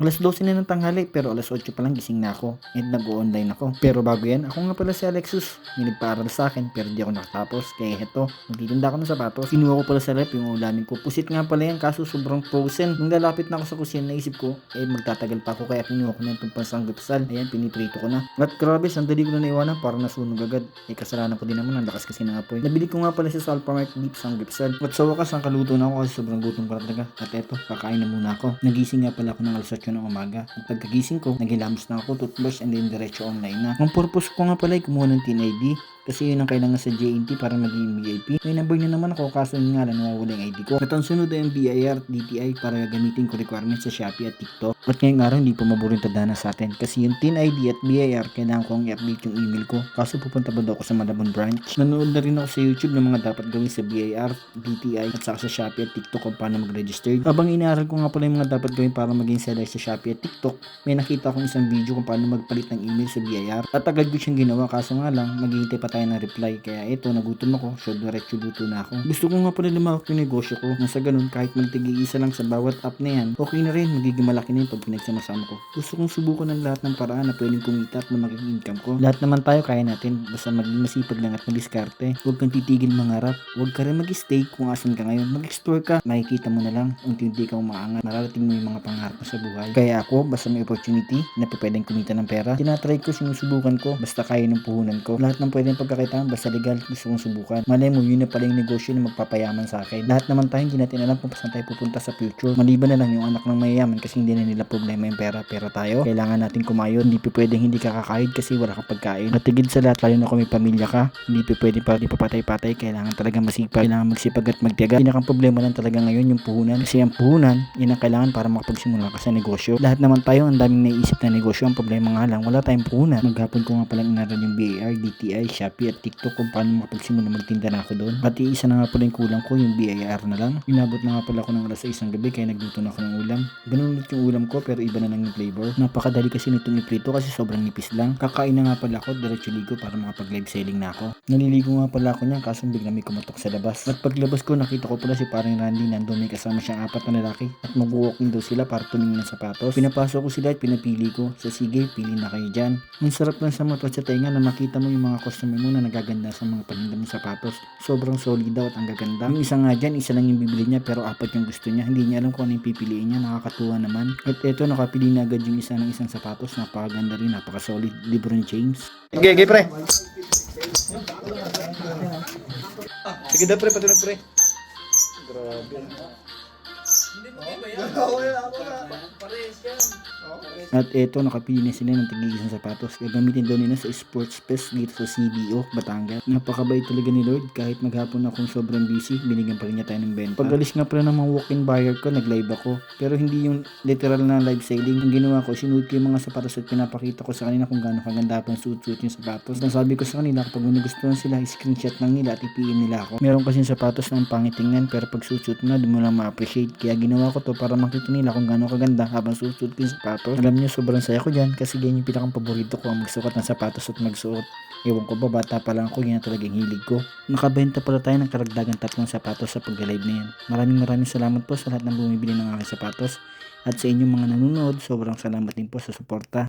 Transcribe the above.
Alas 12 na ng tanghali pero alas 8 pa lang gising na ako and nag-o-online ako. Pero bago yan, ako nga pala si Alexus. May nagpaaral sa akin pero di ako nakatapos. Kaya heto, magtitinda ako ng sapatos. Kinuha ko pala sa rep yung ulamin ko. Pusit nga pala yan kaso sobrang frozen. Nung lalapit na ako sa kusina, naisip ko, magtatagal pa ako kaya kinuha ko na itong pansanggutsal. Ayan, piniprito ko na. At grabe, sandali ko na naiwanan para nasunog agad. Kasalanan ko din naman, ang lakas kasi ng apoy. Nabili ko nga pala sa Alphamart Deep Sanggipsal. At sa wakas, ang kaluto na ako kasi sobrang gutom ko na talaga. At eto, kakain na muna ako. Nagising nga pala ako ng alas 8 ng umaga. At pagkagising ko, naghilamos na ako, toothbrush and then diretso online na. Ang purpose ko nga pala ay kumuha ng TIN ID. Kasi yun ang kailangan sa JNT para maging VIP. May number na naman ako kaso yun nga lang nawawala yung ID ko. At ang sunod ay ang BIR, DTI para gamitin ko requirements sa Shopee at TikTok. At ngayong araw hindi pa maburing tadhana sa atin. Kasi yung TIN ID at BIR kailangan kong i-update yung email ko. Kaso pupunta ba daw ako sa Malabon branch? Nanood na rin ako sa YouTube ng mga dapat gawin sa BIR, DTI at saka sa Shopee at TikTok kung paano mag-register. Habang inaaral ko nga pala yung mga dapat gawin para maging seller sa Shopee at TikTok, may nakita akong isang video kung paano magpalit ng email sa BIR. At agad ko siyang ginawa kaso nga lang maghihintay pa tayo ng reply. Kaya ito, nagutom ako, so diretso luto na ako. Gusto ko nga pala lumawak yung negosyo ko. Nasa ganun, kahit magtigi-isa lang sa bawat app na yan, okay na rin, magiging malaki na yun pag pinagsama-sama ko. Gusto kong subukan ng lahat ng paraan na pwedeng kumita at lumaking income ko. Lahat naman tayo kaya natin, basta maging masipag lang at madiskarte. Huwag kang titigil mangarap. Huwag ka rin mag-stay kung asan ka ngayon. Mag-explore ka, makikita mo na lang, unti-unti kang umaangat, mararating mo yung mga pangarap mo sa buhay. Kaya ako, basta may opportunity na pwedeng kumita ng pera, tinatry ko, sinusubukan ko, basta kaya ng puhunan ko. Lahat ng pwedeng pagkakitaan, basta legal, gusto kong subukan. Malay mo, yun na pala yung negosyo na magpapayaman sa akin. Lahat naman tayo, hindi natin alam kung saan tayo pupunta sa future. Maliban na lang yung anak ng mayayaman kasi hindi na nila problema yung pera. Pero tayo, kailangan natin kumayod. Hindi pwedeng hindi ka kakayod kasi wala kang pagkain. At tigid sa lahat, lalo na kung may pamilya ka, hindi pwedeng pa di papatay-patay. Kailangan talaga masipag. Kailangan magsipag at magtiyaga. Pinakang problema lang talaga ngayon yung puhunan. Kasi ang puhunan, yun ang kailangan para makapagsimula ka sa negosyo. Lahat naman tayo, ang daming naisip na negosyo. Ang problema nga lang, wala tayong puhunan. Maghapon ko nga palang inaral yung BAR, DTI, Shopee at TikTok kung paano makapagsimula magtinda na ako doon. Pati isa na nga pala yung kulang ko, yung BIR na lang. Inabot na nga pala ako ng alas 6 ng gabi kaya nagluto na ako ng ulam. Ganun ulit yung ulam ko pero iba na lang yung flavor. Napakadali kasi nitong iprito kasi sobrang nipis lang. Kakain na nga pala ako, diretso ligo para makapag live selling na ako. Naliligo nga pala ako niyan kaso bigla may kumatok sa labas. At paglabas ko nakita ko pala si parang Randy nandun, may kasama siyang 4 na lalaki at mag-walking daw sila para tumingin ng sapatos. Pinapasok ko sila at pinapili ko. So sige, pili na kayo dyan. Ang sarap lang sa mata at sa tenga na makita mo yung mga customer mo na nagaganda sa mga paninda mong sapatos. Sobrang solid daw at ang gaganda. Yung isa nga dyan, isa lang yung bibili niya pero 4 yung gusto niya. Hindi niya alam kung ano yung pipiliin niya. Nakakatuwa naman. At eto, nakapili na agad yung isa ng isang sapatos. Napakaganda rin, napaka-solid. LeBron James. Okay, pre. Sige daw pre, patulog pre. Grabe. At eto, nakapili na sila ng tig-isang sapatos. Gagamitin daw nila sa Sports Fest dito sa CDO, Batangas. Napakabait talaga ni Lord. Kahit maghapon akong sobrang busy, binigyan pa rin niya tayo ng benta. Pag-alis nga pala ng mga walk-in buyer ko, nag-live ako. Pero hindi yung literal na live selling. Ang ginawa ko, sinuot ko yung mga sapatos at pinapakita ko sa kanila kung gaano kaganda pang suot-suot yung sapatos. Ang sabi ko sa kanila, kapag may nagustuhan sila, screenshot lang nila at i-PM nila ako. Meron kasing sapatos na ang pangit tingnan pero pag suot na, di mo lang ma-appreciate. Kaya ginawa ko to para makita nila kung gaano kaganda habang suot ko yung sapatos. Alam niyo, sobrang saya ko dyan kasi ganyan yung pinakang paborito ko, ang magsukat ng sapatos at magsuot. Ewan ko ba, bata pa lang ako, yan talagang hilig ko. Nakabenta pala tayo ng karagdagang 3 sapatos sa pag-live na yan. Maraming salamat po sa lahat ng bumibili ng aking sapatos. At sa inyong mga nanonood, sobrang salamat din po sa suporta.